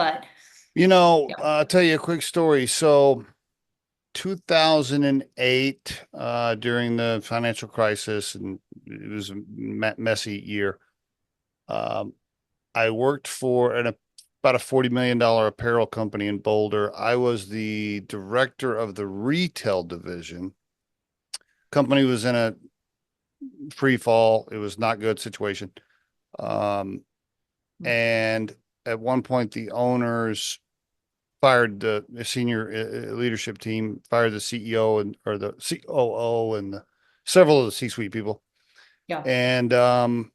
but yeah, I'll tell you a quick story. So 2008, during the financial crisis, and it was a messy year. Um, I worked for about a $40 million apparel company in Boulder. I was the director of the retail division. Company was in a free fall. It was not good situation. Um, and at one point, the owners fired the senior leadership team, fired the CEO and or the COO and several of the C-suite people. yeah. And the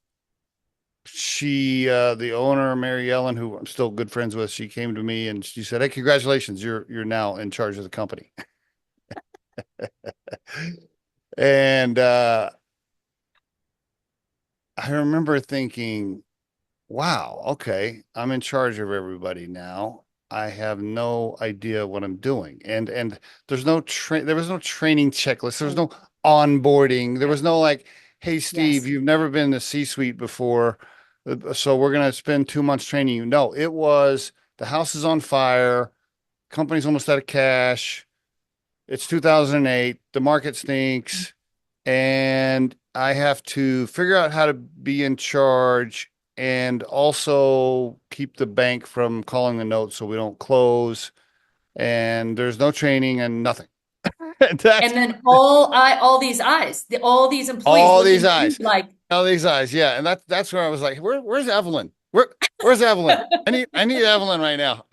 owner, Mary Ellen, who I'm still good friends with, she came to me and she said, "Hey, congratulations, you're now in charge of the company." And I remember thinking, wow, okay, I'm in charge of everybody now. I have no idea what I'm doing. And there was no training checklist. There was no onboarding. There was no like, hey, Steve, Yes. you've never been in the C-suite before, so we're gonna spend 2 months training you. No, it was the house is on fire, company's almost out of cash. It's 2008, the market stinks, and I have to figure out how to be in charge and also keep the bank from calling the notes so we don't close. And there's no training and nothing. That's And then all these eyes, all these employees all these looking at you eyes, like, all these eyes. Yeah, and that's where I was like, where's Evelyn? Where's Evelyn? I need Evelyn right now.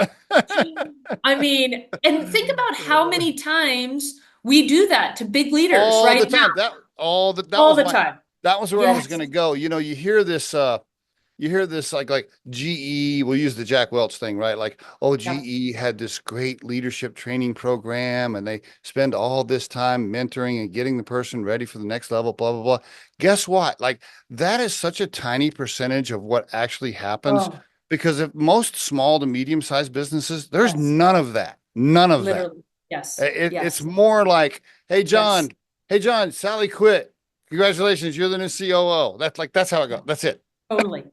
I mean, and think about how many times we do that to big leaders, All the right? Now, time. That all was the my time. that was where I was going Yes. to go. You hear this like GE, we'll use the Jack Welch thing, right? Like, oh, Yeah. GE had this great leadership training program and they spend all this time mentoring and getting the person ready for the next level, blah, blah, blah. Guess what? Like, that is such a tiny percentage of what actually happens Oh, because if most small to medium-sized businesses, there's yes. none of that. None of that. Literally. Yes. It's Yes. more like, Yes. Hey, John, Sally quit. Congratulations, you're the new COO. That's how it goes. Yeah. That's it. Totally.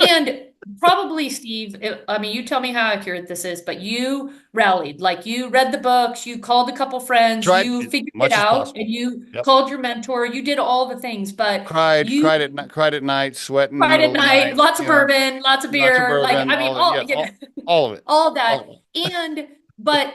And probably, Steve, I mean, you tell me how accurate this is, but you rallied. Like you read the books, you called a couple friends, Tried you as figured it much as out, possible. and you Yep. called your mentor, you did all the things, but you Cried at night, sweat in the cried middle at of the night, night, lots of bourbon, lots of lots of beer, like bourbon, I mean, all of it. all Yeah, you know, all of it. all All that. of it. And but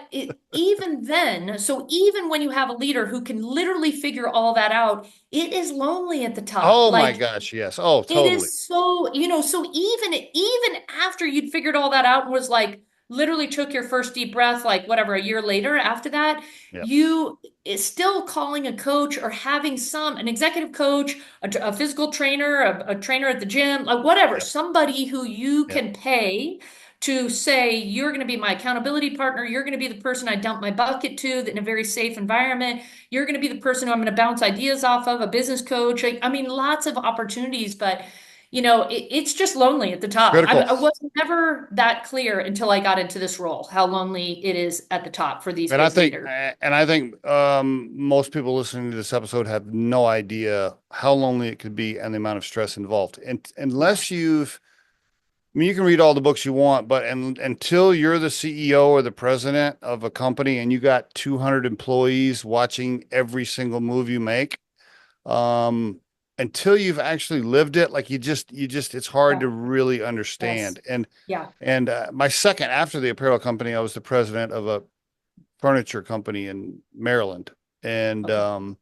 even then, so even when you have a leader who can literally figure all that out, it is lonely at the top. Oh my Like gosh, yes. Oh, it totally. is so, so even after you'd figured all that out and was like literally took your first deep breath, like whatever, a year later after that, Yeah, you is still calling a coach or having an executive coach, a physical trainer, a trainer at the gym, like whatever, yeah, somebody who you yeah. can pay to say, you're going to be my accountability partner. You're going to be the person I dump my bucket to in a very safe environment. You're going to be the person who I'm going to bounce ideas off of, a business coach. Like, I mean, lots of opportunities, but it's just lonely at the top. Critical. I was never that clear until I got into this role, how lonely it is at the top for these And I big think, leaders. and I think most people listening to this episode have no idea how lonely it could be and the amount of stress involved. And unless Yes. I mean, you can read all the books you want, but until you're the CEO or the president of a company and you got 200 employees watching every single move you make, um, until you've actually lived it, like it's hard Yeah. to really Yes. understand. And Yeah. my second after the apparel company, I was the president of a furniture company in Maryland, and Okay.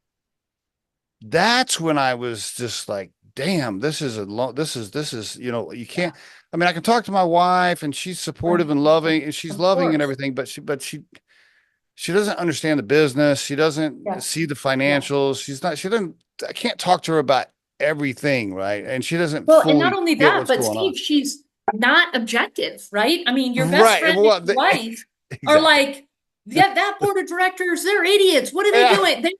that's when I was just like, damn, this is, you Yeah. can't, I mean, I can talk to my wife and she's supportive Right. and loving and she's Of loving and course. everything, but she doesn't understand the business. She doesn't Yeah. see the Yeah. financials. She doesn't, I can't talk to her about everything. Right. And she doesn't Well, and not fully only get that, what's but going on. Steve, she's not objective, right? I mean, your best Right. friend and Well, your wife are exactly. like, yeah, that board of directors, they're idiots. What are they Yeah. doing? They,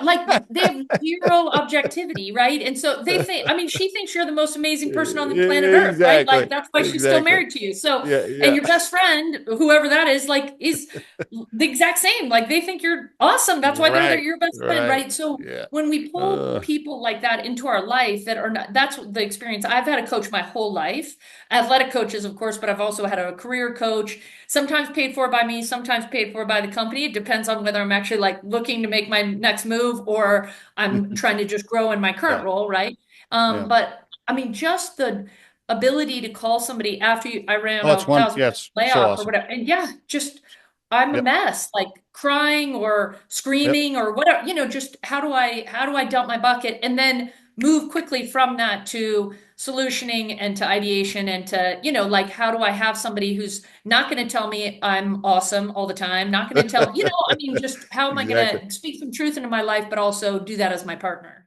like they have zero objectivity, right? And so they think, I mean, she thinks you're the most amazing person on the planet Earth, right? Like Exactly. that's why she's still Exactly. married to you. So, Yeah. and Yeah. your best friend, whoever that is, like is the exact same. Like they think you're awesome. That's why they're Right. your best friend, Right. right? So Yeah. when we pull Uh, people like that into our life that are not, that's the experience. I've had a coach my whole life, athletic coaches, of course, but I've also had a career coach, sometimes paid for by me, sometimes paid for by the company. It depends on whether I'm actually like looking to make my next move or I'm trying to just grow in my current yeah. role, right? Yeah. But I mean, just the ability to call somebody after I ran Oh, it's a one. thousand Yes. So layoff or awesome. whatever, and yeah, just I'm a Yep. mess, like crying or Yep. screaming or whatever, just how do I dump my bucket and then move quickly from that to solutioning and to ideation and to, like how do I have somebody who's not going to tell me I'm awesome all the time, not going to tell, I mean, just how am I going Exactly. to speak some truth into my life, but also do that as my partner?